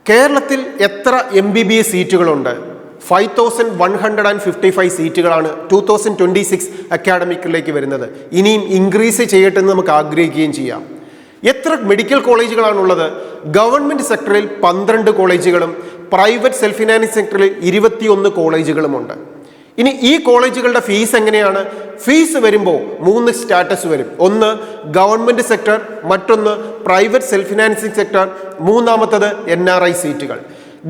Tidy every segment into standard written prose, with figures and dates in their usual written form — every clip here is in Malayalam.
കേരളത്തിൽ എത്ര MBBS സീറ്റുകളുണ്ട്? 5155 സീറ്റുകളാണ് 2026 അക്കാഡമിക്കിലേക്ക് വരുന്നത്. ഇനിയും ഇൻക്രീസ് ചെയ്യട്ടെ എന്ന് നമുക്ക് ആഗ്രഹിക്കുകയും ചെയ്യാം. എത്ര മെഡിക്കൽ കോളേജുകളാണുള്ളത്? ഗവൺമെൻറ് സെക്ടറിൽ 12 കോളേജുകളും പ്രൈവറ്റ് സെൽഫ് ഫിനാൻസ് സെക്ടറിൽ 21 കോളേജുകളുമുണ്ട്. ഇനി ഈ കോളേജുകളുടെ ഫീസ് എങ്ങനെയാണ്? ഫീസ് വരുമ്പോൾ 3 സ്റ്റാറ്റസ് വരും. ഒന്ന് ഗവൺമെൻറ് സെക്ടർ, മറ്റൊന്ന് പ്രൈവറ്റ് സെൽഫ് ഫിനാൻസിങ് സെക്ടർ, മൂന്നാമത്തത് NRI സീറ്റുകൾ.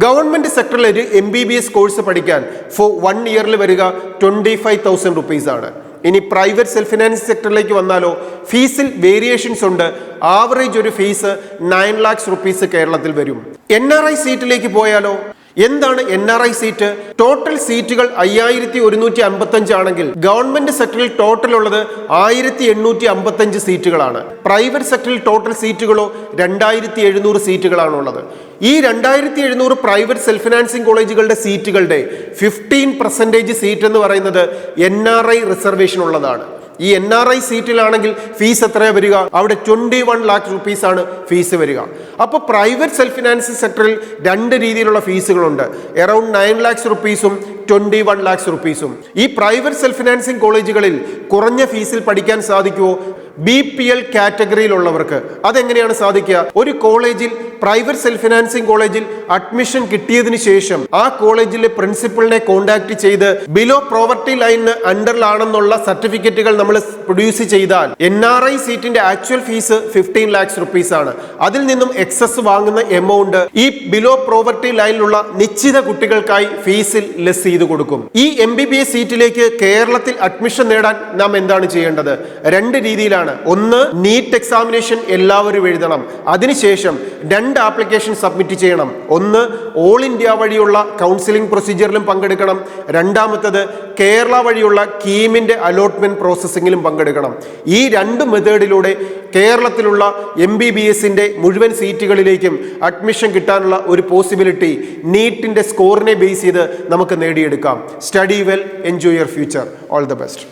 ഗവൺമെൻറ് സെക്ടറിൽ ഒരു MBBS കോഴ്സ് പഠിക്കാൻ 1 ഇയറിൽ വരിക 25,000 റുപ്പീസാണ്. ഇനി പ്രൈവറ്റ് സെൽഫ് ഫിനാൻസ് സെക്ടറിലേക്ക് വന്നാലോ ഫീസിൽ വേരിയേഷൻസ് ഉണ്ട്. ആവറേജ് ഒരു ഫീസ് 9 lakhs റുപ്പീസ് കേരളത്തിൽ വരും. NRI സീറ്റിലേക്ക് പോയാലോ എന്താണ് NRI സീറ്റ്? ടോട്ടൽ സീറ്റുകൾ 5155 ആണെങ്കിൽ ഗവൺമെന്റ് സെക്ടറിൽ ടോട്ടൽ ഉള്ളത് 1855 സീറ്റുകളാണ്. പ്രൈവറ്റ് സെക്ടറിൽ ടോട്ടൽ സീറ്റുകളോ 2700 സീറ്റുകളാണുള്ളത്. ഈ 2700 പ്രൈവറ്റ് സെൽഫ് ഫിനാൻസിങ് കോളേജുകളുടെ സീറ്റുകളുടെ 15% സീറ്റ് എന്ന് പറയുന്നത് NRI റിസർവേഷൻ ഉള്ളതാണ്. ഈ NRI സീറ്റിലാണെങ്കിൽ ഫീസ് എത്രയാ വരിക? അവിടെ 21 lakh റുപ്പീസ് ആണ് ഫീസ് വരിക. അപ്പോൾ പ്രൈവറ്റ് സെൽഫ് ഫിനാൻസിങ് സെക്ടറിൽ 2 രീതിയിലുള്ള ഫീസുകളുണ്ട്. അറൌണ്ട് 9 lakhs റുപ്പീസും 21 lakhs റുപ്പീസും. ഈ പ്രൈവറ്റ് സെൽഫ് ഫിനാൻസിങ് കോളേജുകളിൽ കുറഞ്ഞ ഫീസിൽ പഠിക്കാൻ സാധിക്കുമോ? BPL കാറ്റഗറിയിലുള്ളവർക്ക് അതെങ്ങനെയാണ് സാധിക്കുക? ഒരു കോളേജിൽ പ്രൈവറ്റ് സെൽഫ് ഫിനാൻസിങ് കോളേജിൽ അഡ്മിഷൻ കിട്ടിയതിനു ശേഷം ആ കോളേജിലെ പ്രിൻസിപ്പളിനെ കോൺടാക്ട് ചെയ്ത് ബിലോ പോവർട്ടി ലൈനിന് അണ്ടറിലാണെന്നുള്ള സർട്ടിഫിക്കറ്റുകൾ നമ്മൾ പ്രൊഡ്യൂസ് ചെയ്താൽ NRI സീറ്റിന്റെ ആക്ച്വൽ ഫീസ് 15 lakhs റുപ്പീസ് ആണ്. അതിൽ നിന്നും എക്സസ് വാങ്ങുന്ന എമൗണ്ട് ഈ ബിലോ പോവർട്ടി ലൈനിലുള്ള നിശ്ചിത കുട്ടികൾക്കായി ഫീസിൽ ലെസ് ചെയ്ത് കൊടുക്കും. ഈ MBBS സീറ്റിലേക്ക് കേരളത്തിൽ അഡ്മിഷൻ നേടാൻ നാം എന്താണ് ചെയ്യേണ്ടത്? 2 രീതിയിലാണ്. ഒന്ന്, നീറ്റ് എക്സാമിനേഷൻ എല്ലാവരും എഴുതണം. അതിനുശേഷം 2 ആപ്ലിക്കേഷൻ സബ്മിറ്റ് ചെയ്യണം. ഒന്ന്, ഓൾ ഇന്ത്യ വഴിയുള്ള കൗൺസിലിംഗ് പ്രൊസീജിയറിലും പങ്കെടുക്കണം. രണ്ടാമത്തത് കേരള വഴിയുള്ള കീമിന്റെ അലോട്ട്മെന്റ് പ്രോസസ്സിംഗിലും പങ്കെടുക്കണം. ഈ 2 മെത്തേഡിലൂടെ കേരളത്തിലുള്ള MBBSന്റെ മുഴുവൻ സീറ്റുകളിലേക്കും അഡ്മിഷൻ കിട്ടാനുള്ള ഒരു പോസിബിലിറ്റി നീറ്റിന്റെ സ്കോറിനെ ബേസ് ചെയ്ത് നമുക്ക് നേടിയെടുക്കാം. Study well, enjoy your future. All the best.